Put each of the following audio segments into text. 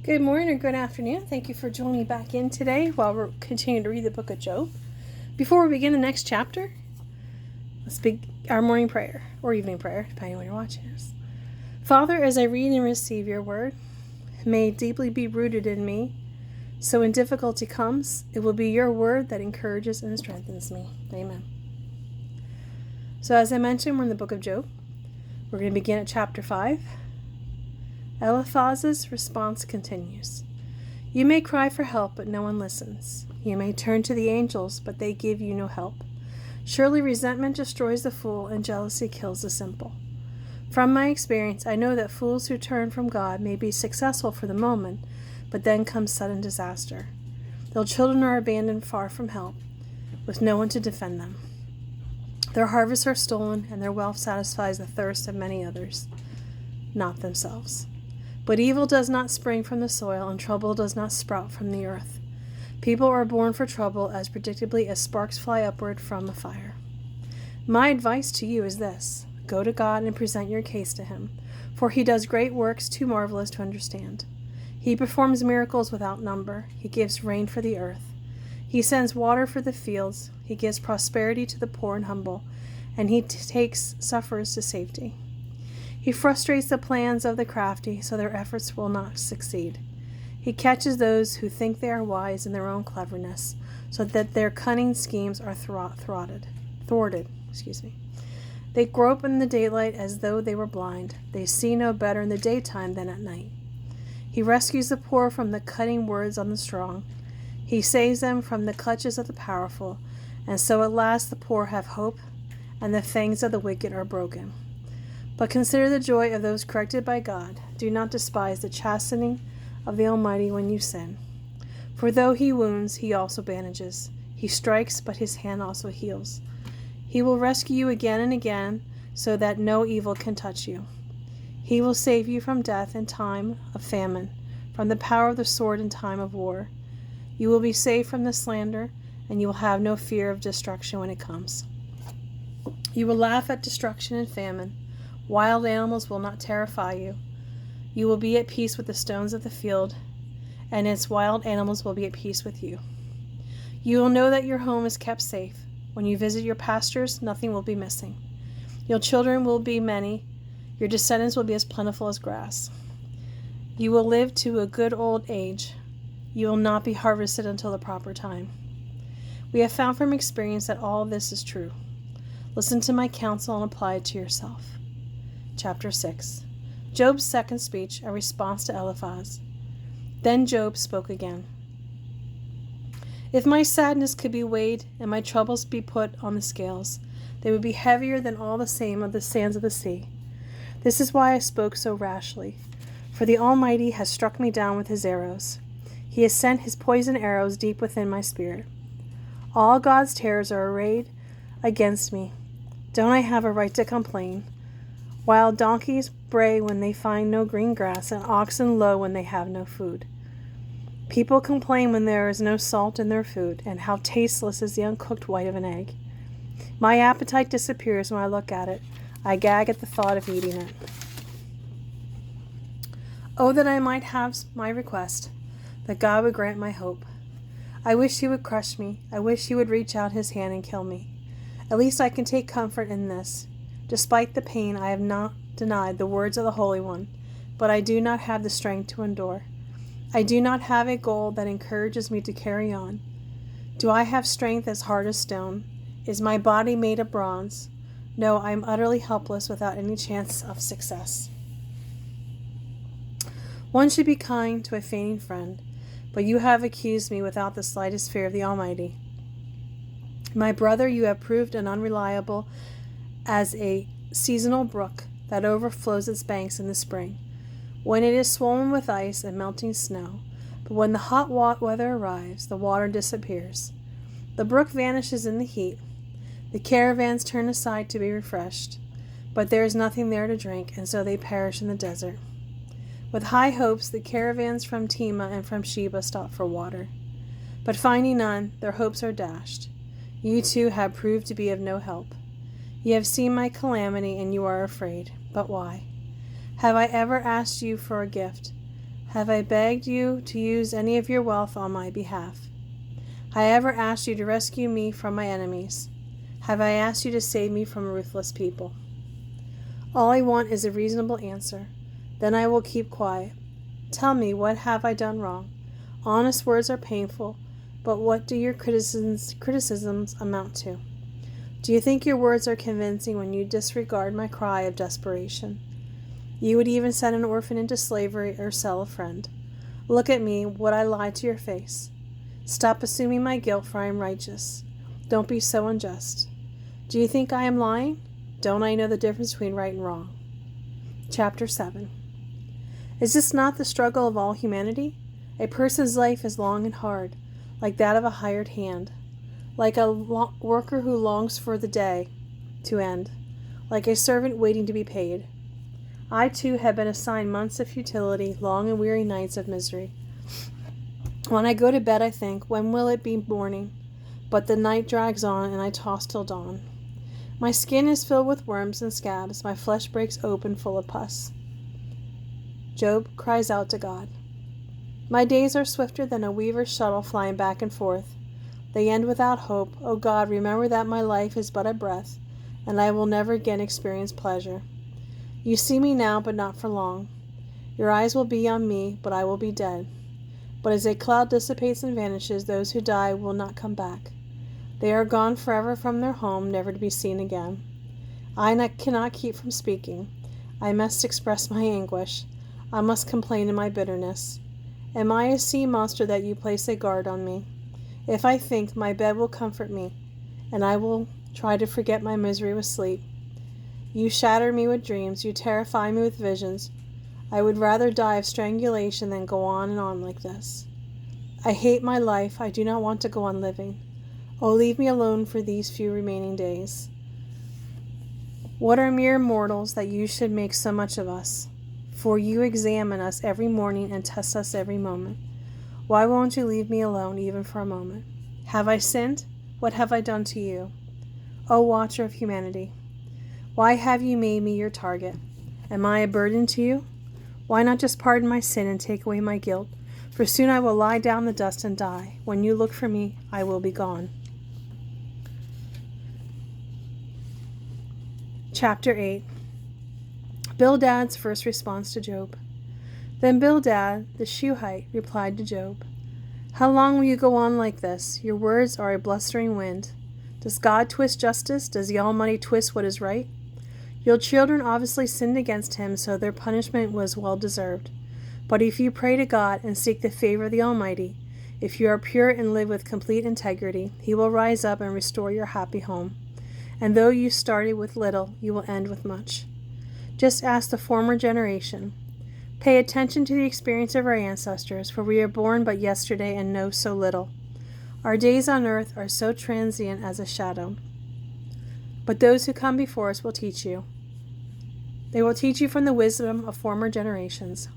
Good morning or good afternoon. Thank you for joining me back in today while we're continuing to read the book of Job. Before we begin the next chapter, let's begin our morning prayer or evening prayer, depending on when you're watching this. Father, as I read and receive your word, may it deeply be rooted in me, so when difficulty comes, it will be your word that encourages and strengthens me. Amen. So as I mentioned, we're in the book of Job. We're going to begin at chapter 5. Eliphaz's response continues. You may cry for help, but no one listens. You may turn to the angels, but they give you no help. Surely resentment destroys the fool, and jealousy kills the simple. From my experience, I know that fools who turn from God may be successful for the moment, but then comes sudden disaster. Their children are abandoned far from help, with no one to defend them. Their harvests are stolen, and their wealth satisfies the thirst of many others, not themselves. But evil does not spring from the soil, and trouble does not sprout from the earth. People are born for trouble as predictably as sparks fly upward from a fire. My advice to you is this: go to God and present your case to him, for he does great works too marvelous to understand. He performs miracles without number. He gives rain for the earth. He sends water for the fields. He gives prosperity to the poor and humble, and he takes sufferers to safety. He frustrates the plans of the crafty, so their efforts will not succeed. He catches those who think they are wise in their own cleverness, so that their cunning schemes are thwarted. They grope in the daylight as though they were blind. They see no better in the daytime than at night. He rescues the poor from the cutting words on the strong. He saves them from the clutches of the powerful, and so at last the poor have hope, and the fangs of the wicked are broken. But consider the joy of those corrected by God. Do not despise the chastening of the Almighty when you sin. For though he wounds, he also bandages. He strikes, but his hand also heals. He will rescue you again and again, so that no evil can touch you. He will save you from death in time of famine, from the power of the sword in time of war. You will be saved from the slander, and you will have no fear of destruction when it comes. You will laugh at destruction and famine. Wild animals will not terrify you. You will be at peace with the stones of the field, and its wild animals will be at peace with you. You will know that your home is kept safe. When you visit your pastures, nothing will be missing. Your children will be many. Your descendants will be as plentiful as grass. You will live to a good old age. You will not be harvested until the proper time. We have found from experience that all this is true. Listen to my counsel and apply it to yourself. Chapter 6. Job's second speech, a response to Eliphaz. Then Job spoke again. If my sadness could be weighed and my troubles be put on the scales, they would be heavier than all the same of the sands of the sea. This is why I spoke so rashly, for the Almighty has struck me down with his arrows. He has sent his poison arrows deep within my spirit. All God's terrors are arrayed against me. Don't I have a right to complain? Wild donkeys bray when they find no green grass, and oxen low when they have no food. People complain when there is no salt in their food, and how tasteless is the uncooked white of an egg. My appetite disappears when I look at it. I gag at the thought of eating it. Oh, that I might have my request, that God would grant my hope. I wish he would crush me. I wish he would reach out his hand and kill me. At least I can take comfort in this. Despite the pain, I have not denied the words of the Holy One, but I do not have the strength to endure. I do not have a goal that encourages me to carry on. Do I have strength as hard as stone? Is my body made of bronze? No, I am utterly helpless without any chance of success. One should be kind to a fainting friend, but you have accused me without the slightest fear of the Almighty. My brother, you have proved unreliable as a seasonal brook that overflows its banks in the spring, when it is swollen with ice and melting snow. But when the hot weather arrives, the water disappears. The brook vanishes in the heat. The caravans turn aside to be refreshed, but there is nothing there to drink, and so they perish in the desert. With high hopes, the caravans from Tema and from Sheba stop for water. But finding none, their hopes are dashed. You too have proved to be of no help. You have seen my calamity, and you are afraid. But why? Have I ever asked you for a gift? Have I begged you to use any of your wealth on my behalf? Have I ever asked you to rescue me from my enemies? Have I asked you to save me from a ruthless people? All I want is a reasonable answer. Then I will keep quiet. Tell me, what have I done wrong? Honest words are painful, but what do your criticisms amount to? Do you think your words are convincing when you disregard my cry of desperation? You would even send an orphan into slavery or sell a friend. Look at me, would I lie to your face? Stop assuming my guilt, for I am righteous. Don't be so unjust. Do you think I am lying? Don't I know the difference between right and wrong? Chapter 7. Is this not the struggle of all humanity? A person's life is long and hard, like that of a hired hand, like a worker who longs for the day to end, like a servant waiting to be paid. I, too, have been assigned months of futility, long and weary nights of misery. When I go to bed, I think, when will it be morning? But the night drags on, and I toss till dawn. My skin is filled with worms and scabs, my flesh breaks open full of pus. Job cries out to God. My days are swifter than a weaver's shuttle flying back and forth. They end without hope. O God, remember that my life is but a breath, and I will never again experience pleasure. You see me now, but not for long. Your eyes will be on me, but I will be dead. But as a cloud dissipates and vanishes, those who die will not come back. They are gone forever from their home, never to be seen again. I cannot keep from speaking. I must express my anguish. I must complain in my bitterness. Am I a sea monster that you place a guard on me? If I think, my bed will comfort me, and I will try to forget my misery with sleep. You shatter me with dreams, you terrify me with visions. I would rather die of strangulation than go on and on like this. I hate my life, I do not want to go on living. Oh, leave me alone for these few remaining days. What are mere mortals that you should make so much of us? For you examine us every morning and test us every moment. Why won't you leave me alone even for a moment? Have I sinned? What have I done to you? O watcher of humanity, why have you made me your target? Am I a burden to you? Why not just pardon my sin and take away my guilt? For soon I will lie down in the dust and die. When you look for me, I will be gone. Chapter 8. Bildad's first response to Job. Then Bildad, the Shuhite, replied to Job, How long will you go on like this? Your words are a blustering wind. Does God twist justice? Does the Almighty twist what is right? Your children obviously sinned against him, so their punishment was well deserved. But if you pray to God and seek the favor of the Almighty, if you are pure and live with complete integrity, he will rise up and restore your happy home. And though you started with little, you will end with much. Just ask the former generation. Pay attention to the experience of our ancestors, for we are born but yesterday and know so little. Our days on earth are so transient as a shadow. But those who come before us will teach you. They will teach you from the wisdom of former generations.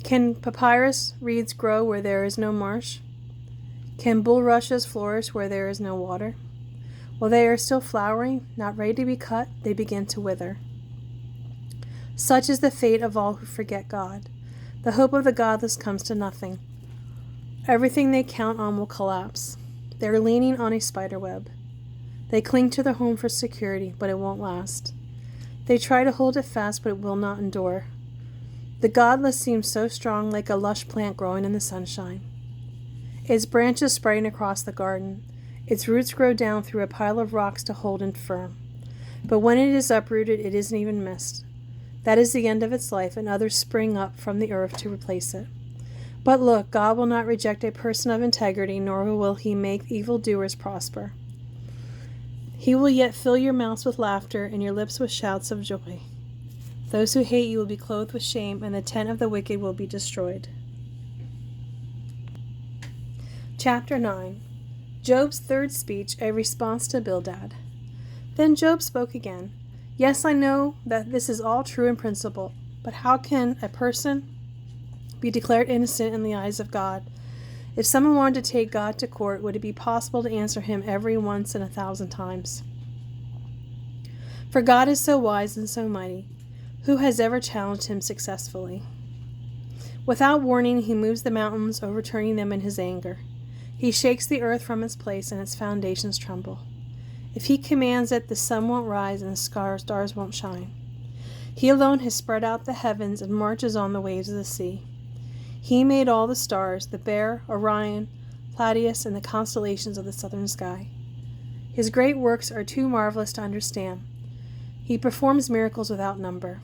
Can papyrus reeds grow where there is no marsh? Can bulrushes flourish where there is no water? While they are still flowering, not ready to be cut, they begin to wither. Such is the fate of all who forget God. The hope of the godless comes to nothing. Everything they count on will collapse. They are leaning on a spider web. They cling to their home for security, but it won't last. They try to hold it fast, but it will not endure. The godless seems so strong, like a lush plant growing in the sunshine. Its branches spreading across the garden. Its roots grow down through a pile of rocks to hold it firm. But when it is uprooted, it isn't even missed. That is the end of its life, and others spring up from the earth to replace it. But look, God will not reject a person of integrity, nor will he make evildoers prosper. He will yet fill your mouths with laughter and your lips with shouts of joy. Those who hate you will be clothed with shame, and the tent of the wicked will be destroyed. Chapter 9. Job's third speech, a response to Bildad. Then Job spoke again. Yes, I know that this is all true in principle, but how can a person be declared innocent in the eyes of God? If someone wanted to take God to court, would it be possible to answer him every once in 1,000 times? For God is so wise and so mighty. Who has ever challenged him successfully? Without warning, he moves the mountains, overturning them in his anger. He shakes the earth from its place, and its foundations tremble. If he commands it, the sun won't rise and the stars won't shine. He alone has spread out the heavens and marches on the waves of the sea. He made all the stars, the Bear, Orion, Pleiades, and the constellations of the southern sky. His great works are too marvelous to understand. He performs miracles without number.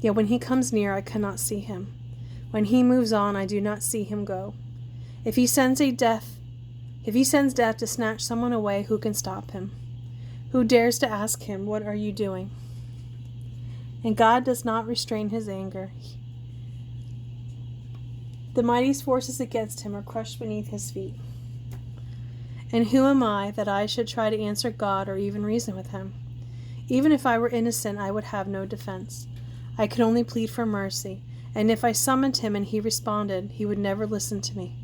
Yet when he comes near, I cannot see him. When he moves on, I do not see him go. If he sends death to snatch someone away, who can stop him? Who dares to ask him, "What are you doing?" And God does not restrain his anger. The mighty forces against him are crushed beneath his feet. And who am I that I should try to answer God or even reason with him? Even if I were innocent, I would have no defense. I could only plead for mercy, and if I summoned him and he responded, he would never listen to me.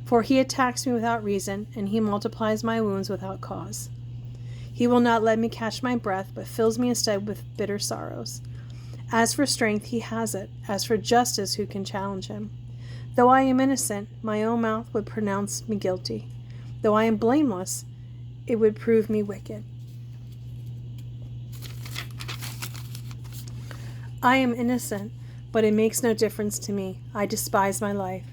For he attacks me without reason, and he multiplies my wounds without cause. He will not let me catch my breath, but fills me instead with bitter sorrows. As for strength, he has it. As for justice, who can challenge him? Though I am innocent, my own mouth would pronounce me guilty. Though I am blameless, it would prove me wicked. I am innocent, but it makes no difference to me. I despise my life.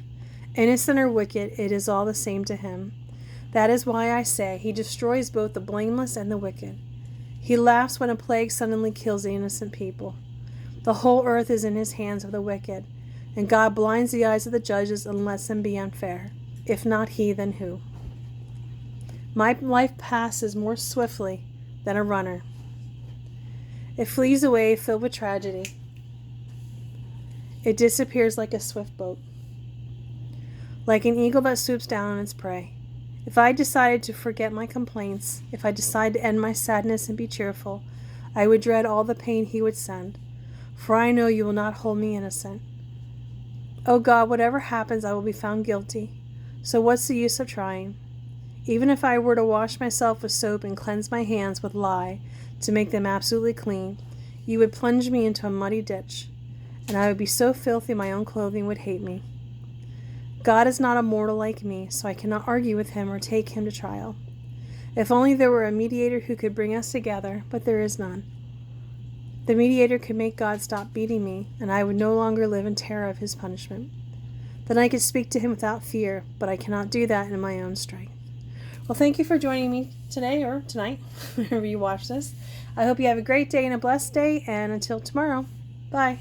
Innocent or wicked, it is all the same to him. That is why I say he destroys both the blameless and the wicked. He laughs when a plague suddenly kills the innocent people. The whole earth is in his hands of the wicked, and God blinds the eyes of the judges and lets them be unfair. If not he, then who? My life passes more swiftly than a runner. It flees away filled with tragedy. It disappears like a swift boat, like an eagle that swoops down on its prey. If I decided to forget my complaints, if I decided to end my sadness and be cheerful, I would dread all the pain he would send, for I know you will not hold me innocent. O God, whatever happens, I will be found guilty. So what's the use of trying? Even if I were to wash myself with soap and cleanse my hands with lye to make them absolutely clean, you would plunge me into a muddy ditch, and I would be so filthy my own clothing would hate me. God is not a mortal like me, so I cannot argue with him or take him to trial. If only there were a mediator who could bring us together, but there is none. The mediator could make God stop beating me, and I would no longer live in terror of his punishment. Then I could speak to him without fear, but I cannot do that in my own strength. Well, thank you for joining me today or tonight, whenever you watch this. I hope you have a great day and a blessed day, and until tomorrow, bye.